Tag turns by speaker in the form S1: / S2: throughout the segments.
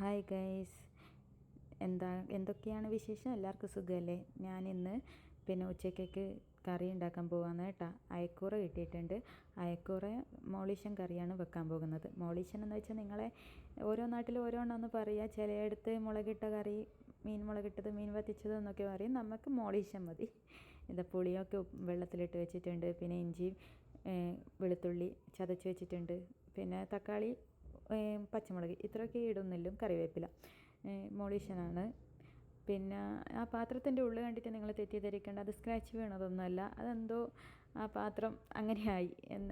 S1: Hi guys, എന്തൊക്കെയാണ് വിശേഷം? എല്ലാവർക്കും സുഖമല്ലേ? ഞാനിന്ന് ഉച്ചക്കേക്ക് കറി ഉണ്ടാക്കാൻ പോകാമെന്ന് കേട്ടോ. അയക്കൂറ കിട്ടിയിട്ടുണ്ട്. അയക്കൂറ മോളീഷൻ കറിയാണ് വെക്കാൻ പോകുന്നത്. മോളീഷൻ എന്ന് വെച്ചാൽ നിങ്ങളെ ഓരോ നാട്ടിലും ഓരോന്നാന്ന് പറയുക. ചിലയിടത്ത് മുളകിട്ട കറി, മീൻ മുളകിട്ടത്, മീൻ വറ്റിച്ചത് എന്നൊക്കെ പറയും. നമുക്ക് മോളീഷൻ മതി. ഇത് പുളിയൊക്കെ വെള്ളത്തിലിട്ട് വെച്ചിട്ടുണ്ട്. പിന്നെ ഇഞ്ചിയും വെളുത്തുള്ളി ചതച്ച് വെച്ചിട്ടുണ്ട്. പിന്നെ തക്കാളി, പച്ചമുളക് ഇത്രയൊക്കെ ഇടുന്നില്ല. കറിവേപ്പില, മോളീഷനാണ്. പിന്നെ ആ പാത്രത്തിൻ്റെ ഉള്ളിൽ കണ്ടിട്ട് നിങ്ങൾ തെറ്റിദ്ധരിക്കേണ്ട, അത് സ്ക്രാച്ച് വീണതൊന്നുമല്ല. അതെന്തോ ആ പാത്രം അങ്ങനെയായി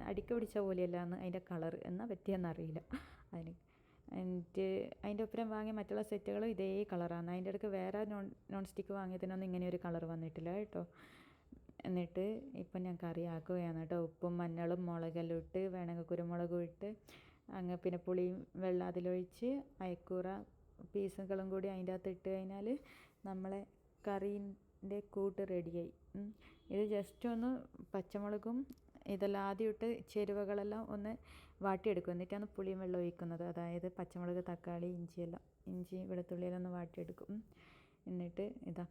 S1: അടിക്ക പിടിച്ച പോലെയല്ല എന്ന് അതിൻ്റെ കളർ എന്നാ പറ്റിയെന്നറിയില്ല. അതിന് അതിൻ്റെ ഒപ്പം വാങ്ങിയ മറ്റുള്ള സെറ്റുകളും ഇതേ കളറാണ്. അതിൻ്റെ ഇടയ്ക്ക് വേറെ നോൺ സ്റ്റിക്ക് വാങ്ങിയതിനൊന്നും ഇങ്ങനെ ഒരു കളർ വന്നിട്ടില്ല കേട്ടോ. എന്നിട്ട് ഇപ്പം ഞാൻ കറി ആക്കുകയാണ് കേട്ടോ. ഉപ്പും മഞ്ഞളും മുളകെല്ലാം ഇട്ട്, വേണമെങ്കിൽ കുരുമുളകും ഇട്ട് പിന്നെ പുളിയും വെള്ളം അതിലൊഴിച്ച് അയക്കൂറ പീസുകളും കൂടി അതിൻ്റെ അകത്ത് ഇട്ട് കഴിഞ്ഞാൽ നമ്മളെ കറീൻ്റെ കൂട്ട് റെഡിയായി. ഇത് ജസ്റ്റ് ഒന്ന് പച്ചമുളകും ഇതെല്ലാം ആദ്യം ഇട്ട് ചേരുവകളെല്ലാം ഒന്ന് വാട്ടിയെടുക്കും. എന്നിട്ടാണ് പുളിയും വെള്ളം ഒഴിക്കുന്നത്. അതായത് പച്ചമുളക്, തക്കാളി, ഇഞ്ചി വെളുത്തുള്ളിയെല്ലാം ഒന്ന് വാട്ടിയെടുക്കും. എന്നിട്ട് ഇതാ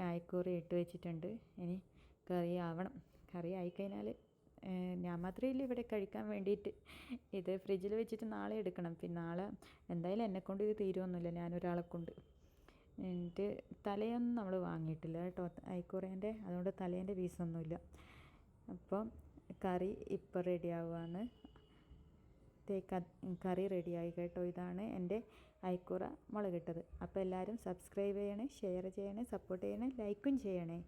S1: അയക്കൂറ ഇട്ട് വെച്ചിട്ടുണ്ട്. ഇനി കറി ആവണം. കറി ആയിക്കഴിഞ്ഞാൽ ഞാൻ മാത്രമേ ഇല്ല ഇവിടെ കഴിക്കാൻ വേണ്ടിയിട്ട്. ഇത് ഫ്രിഡ്ജിൽ വെച്ചിട്ട് നാളെ എടുക്കണം. പിന്നെ നാളെ എന്തായാലും എന്നെക്കൊണ്ട് ഇത് തീരുമൊന്നുമില്ല, ഞാനൊരാളെ കൊണ്ട്. എന്നിട്ട് തലയൊന്നും നമ്മൾ വാങ്ങിയിട്ടില്ല കേട്ടോ അയക്കൂറേൻ്റെ, അതുകൊണ്ട് തലേൻ്റെ പീസൊന്നുമില്ല. അപ്പോൾ കറി ഇപ്പോൾ റെഡി ആവുകയാണ്. കറി റെഡിയായി കേട്ടോ. ഇതാണ് എൻ്റെ അയക്കൂറ മുളകിട്ടത്. അപ്പോൾ എല്ലാവരും സബ്സ്ക്രൈബ് ചെയ്യണേ, ഷെയർ ചെയ്യണേ, സപ്പോർട്ട് ചെയ്യണേ, ലൈക്കും ചെയ്യണേ.